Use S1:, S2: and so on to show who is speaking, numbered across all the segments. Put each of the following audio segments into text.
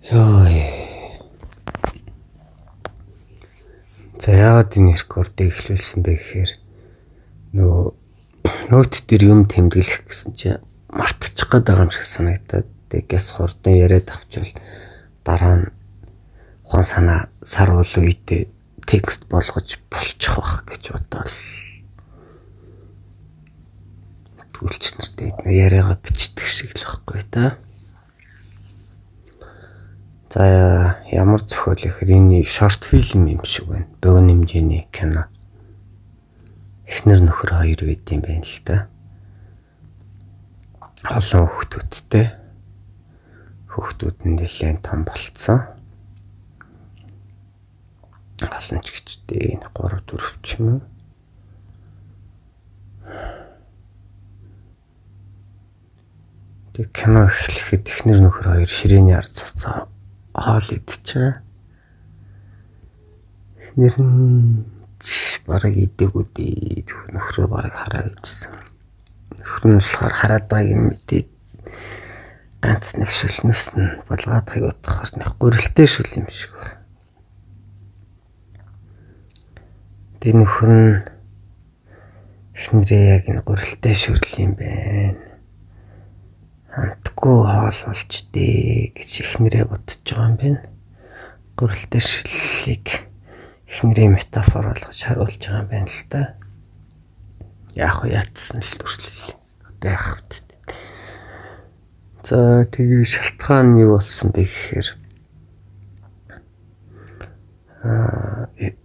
S1: Йой. За яагаад энэ рекордыг эхлүүлсэн бэ гэхээр нөгөө ноут дээр юм тэмдэглэх гэсэн чинь мартчих гээд байгаа юм шиг санагдаад тэгээс хурдан яриад авчвал дараа нь ухаан санаа сарвал үедээ текст болгож болчих واخ гэж бодоод тгүүлч нартай яриагаа бичдэг шиг л байхгүй та. За ямар зохиол ихэр энэ шорт фильм юм шиг байна. Богино хэмжээний кино. Эхнэр нөхөр хоёр байд юм байна л да. Олон хүүхдүүдтэй. Хүүхдүүд нь нэлээд том болцсон. Олон ч гэжтэй 3 4 ч юм уу. Тэг кино эхлэхэд эхнэр нөхөр хоёр ширээний ард цуцаа хаал идчихэ. Эхнэр нь бараг идээгүүдээ нөхрөө бараг хараа гэжсэн. Нөхөр нь болохоор хараад байгааг нь мэдээд ганц нэг шүлнэс нь булгаад хайг утгахаар нэг гурилтэй шүл юм шиг. Тэг нөхөр нь эхнэрээ яг энэ гурилтай шүл юм байна. Амтгүй хоол болчдээ гэж эхнэрээ бодож байгаа юм байна. Гурилтай шүллийг эхнэрээ метафор болгож харуулж байгаа юм байна л да. Яг уу яатсан л дүрслэл. Одоо яах вэ? За тэгээ шалтгаан нь юу болсон бэ гэхээр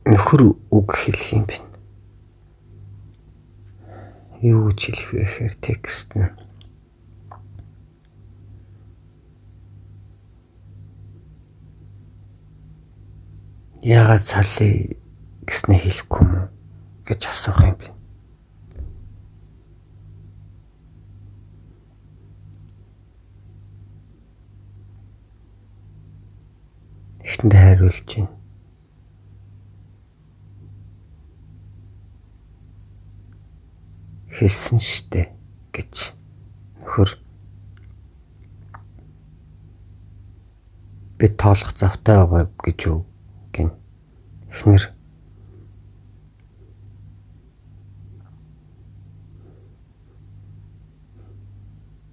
S1: нөхөр үг хэлэх юм байна. Юу гэж хэлэх вэ гэхээр текст нь яагаад салъя гэснээ хэлэхгүй юм уу гэж асуух юм бэ. Эхтэндээ хариулж байна. Хэлсэн штэ гэж нөхөр би тоолох завтай байгаа гэж юу гин. Эхнэр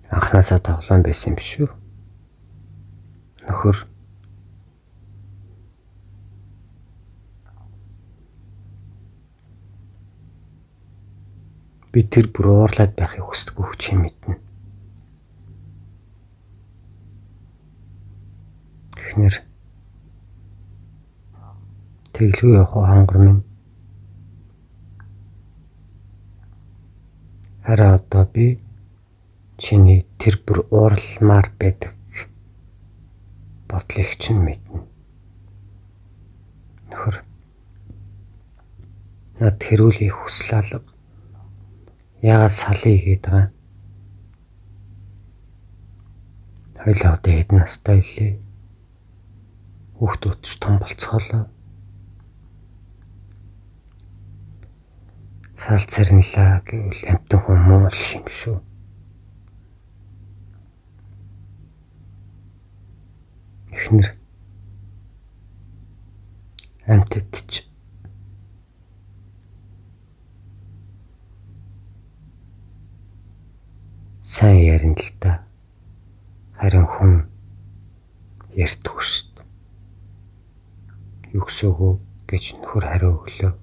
S1: анхнаасаа тоглоом байсан юм шүү. Нөхөр би тэр бүр уурлаад байхыг хүсдэг хүч юм мэднэ. Эхнэр тэглгүй явах хангар минь. Хараа одоо би чиний тэр бүр уурламар байдаг бодлыг чинь мэднэ. Нөхөр над хэрүүлэх хүсэл алга. Яагаад салъя гэдэг юм? Хоёлаа одоо хэдэн настай илээ? Хүүхдүүд ч том болцоолоо. Сал царнилаа гэвэл амтан хүн муу юм шүү. Эхнэр амтд ч сайн ярина л та. Харин хүн ярьдгүй шүү дээ. Юу гэсээгөө гэж нөхөр хариу өглөө.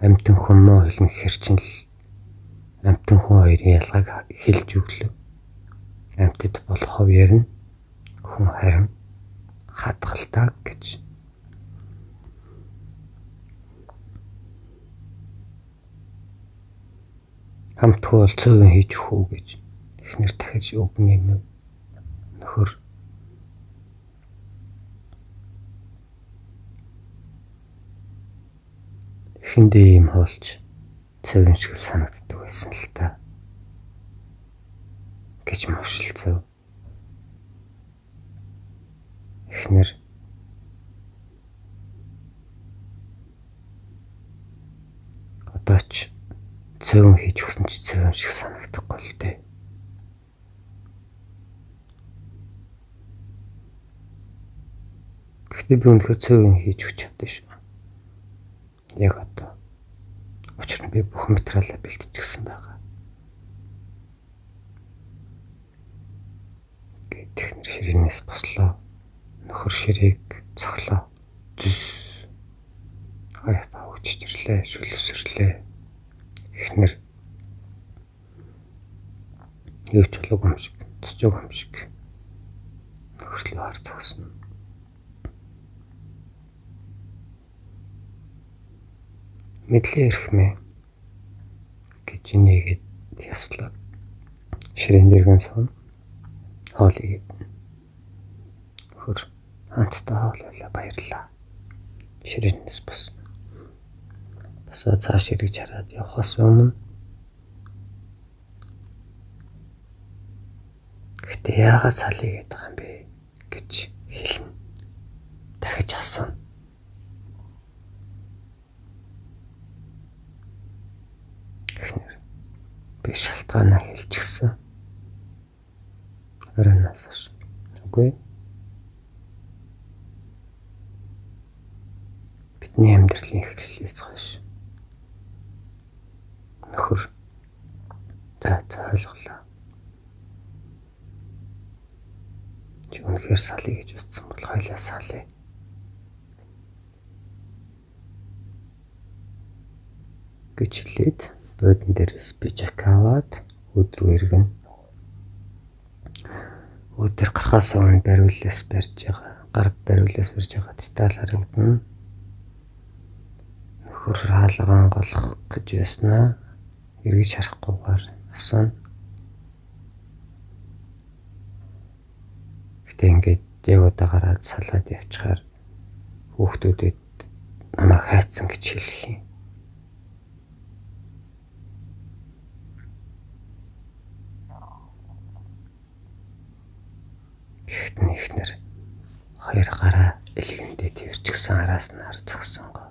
S1: Амтан хүн муу хэлнэ гэхэр чинь л амтан хүн хоёрын ялгааг хэлж өглөө. Амтд бол хов ярина. Хүн харин хатгалтаа гэж. Хамтгүй бол цөөвөн хийж өгөө гэж эхнэр дахиж өгнө юм. Нөхөр эхэндээ юм хоолч цөөвөн шиг санагддаг байсан л та гэж мушилцав. Эхнэр одоо ч цөөн хийж өгсөн ч цөөн шиг санагдахгүй л дээ. Гэхдээ би үнэхээр цөөн хийж өгч чадсан шүү. Яг одоо. Учир нь би бүх материалаа бэлтжижсэн байгаа. Техник ширээнээс бослоо. Нөхөр ширээг цоглоо. Хаяа өгчирлээ, шүлсэрлээ. Эхнэр юу ч болоог юм шиг, тусчог юм шиг. Нөхөрлөө хар зогсно. Мэдлээ ирэх мэ гэж нэгээд яслаа. Ширээн дэргэн сон хоолыг нөхөр хамтдаа хоолоолаа баярлаа. Ширээнээс босно. Басаа цааш эргэж хараад явхаас өмнө гэхдээ яагаад салъя гэдэг юм бэ гэж хэлнэ. Дахиж асууна. Эхнэр би шалтгаанаа хэлчихсэн. Оройноос хойш. Үгүй. Бидний амьдралын эхлэлээс хойш. Нөхөр за ойлголоо. Чи үнэхээр салъя гэж утсан бол хоёлаа салъя. Гэж хэлээд бодон дээрээс би жак аваад өдрөө иргэн. Өдөр гарахаас өмнө бариулаас барьж байгаа деталь харагдана. Нөхөр хаалган голох гэж байснаа эргэж харахгүйгээр асууна. Гэтэ ингээд яг удаа гараад салаад явчихаар хүүхдүүдэд намайг хайцсан гэж хэлэх юм. Гэхдээ ихнэр хоёр гараа элгэндээ тэрчгсэн араас нь хар зогсон гоо.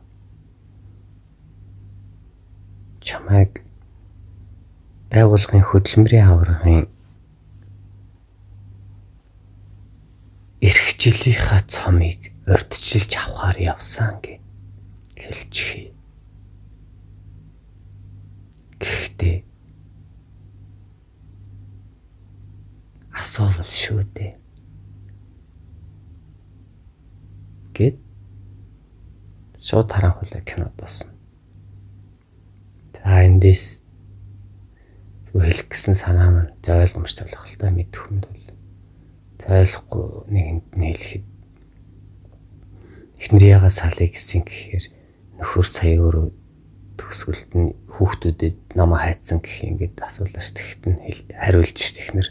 S1: Чамайг байгуулгын хөдөлмөрийн аваргын эрхчлэлийнхаа цомыг урьдчилж авахар явсан гэж хэлчихье. Гэхдээ асуувал шүү дээ. Гэт шууд харанхуйлаа кинод босна. За эндээс зүгээр хэлэх гэсэн санаа маань ойлгомжтой болох л та мэдэх хүнд бол ойлгохгүй нэгэнд нь хэлэхэд эхнэр ягаа салъя гэсэн гэхээр нөхөр сая өөрөө төгсгөлд нь хүүхдүүдэд намайг хайцсан гэх ингээд асуулаа ш. Тэгэхэд нь хариулж ш. Эхнэр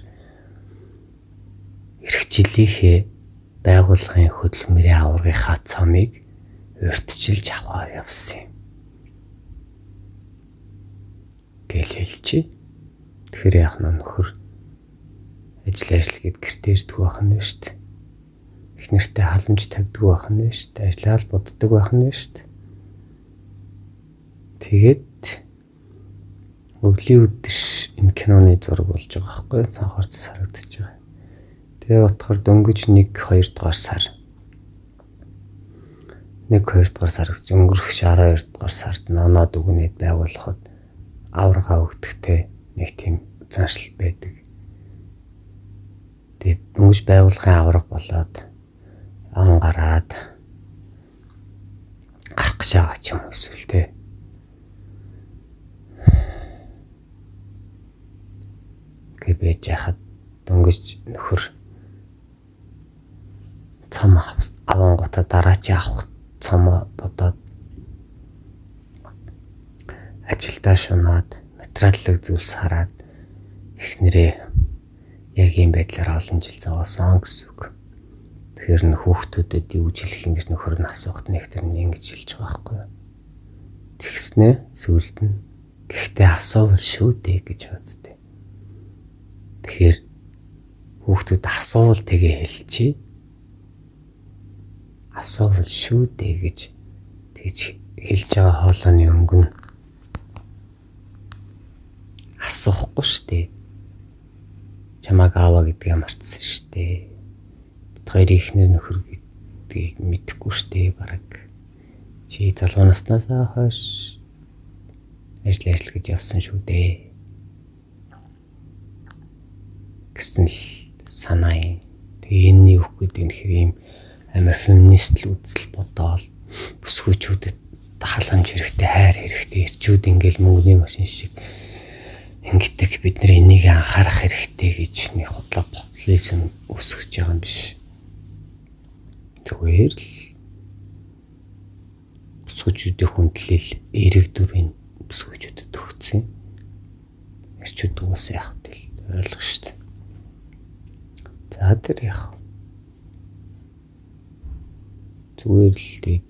S1: эрхчлэлийнхээ байгуулгын хөдөлмөрийн аваргынхаа цомыг урьдчилж авахар явсан юм. Гэл хэлчихье. Тэгэхээр яах нь нөхөр ажил гээд гэртээ ирдэг байх нь шүү дээ. Их нэртэй халамж тавьдаг байх нь шүү дээ. Ажиллаад боддог байх нь шүү дээ. Тэгээд өвлийн үдэш энэ киноны зураг болж байгаа байхгүй цанхаарч харагдаж байгаа. Тэгээ утгаар дөнгөж 1-2 дугаар сар. 1-2 дугаар сар гэж өнгөрөх 12 дугаар сард ноноод өгнөд байгуулахад аварга өгдөгтэй нэг тийм заншил байдаг. Тэгээд дөнгөж байгуулгын аварга болоод ан гараад гарах гэж байгаа ч юм уу эсвэл тэ. Гэвэж яхад дөнгөж нөхөр цом авангуудаа дараачийн авах цомоо бодоод ажилдаа шунаад материаллык зүйлс хараад эхнэрээ яг ийм байдлаар олон жил зовоосон гэсэн үг. Тэгэхээр н хүүхдүүдэд юу хэлэх юм гэж нөхөр нь асуухт нэг тэр нь ингэж хэлж байгаа байхгүй юу. Тэгснээ сүулт нь гэхдээ асуувал шүү дээ гэж боддөө. Тэгэхээр хүүхдүүд асуувал тэгээ хэлчихье. Асуувал шүү дээ гэж тэгж хэлж байгаа хоолойны өнгө нь асуухгүй шүү дээ. Чамааг ааваа гэдгээ мартсан шүү дээ. Бид хоёрын ихнэр нөхөр гэдгийг мэдэхгүй штэ бараг. Чи залуу наснаасаа хойш ажил гэж явсан шүү дээ. Гэсэн л санаа юм. Тэгээ энэ юу гэдэг нь хэр юм амар феминист л үзэл бодоол бүсгүйчүүдэд халамж хэрэгтэй, хайр хэрэгтэй, эрчүүд ингээл мөнгөний машин шиг ингэдэг бид нар энийг анхаарах хэрэгтэй гэж нэг худлаа популизм үүсгэж байгаа юм биш. Зүгээр л бүсгүйчүүдийн хүндлэл эерэг дүрийн бүсгүйчүүдэд өгсөн. Эрчүүд уус яах вэ? Ойлгох шүү дээ. За тэр яах. Зүгээр л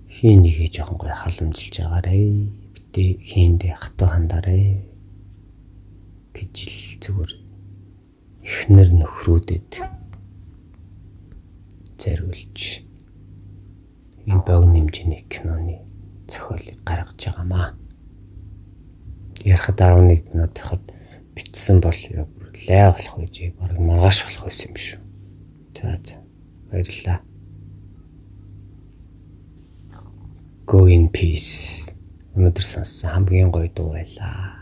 S1: хин нэгэ жоохон гой халамжилж байгаарэ. Битээ хиндэ хатуу хандаарэ гэж л зүгээр эхнэр нөхрүүдэд зориулж энэ богино хэмжээний киноны зохиолыг гаргаж байгаамаа. Ярахад 11 минут яхад битсэн бол лай болох үе бараг маргааш болох байсан юм шүү. За баярлалаа. Go in peace. Өнөөдөр сонссон хамгийн гоё дуу байлаа.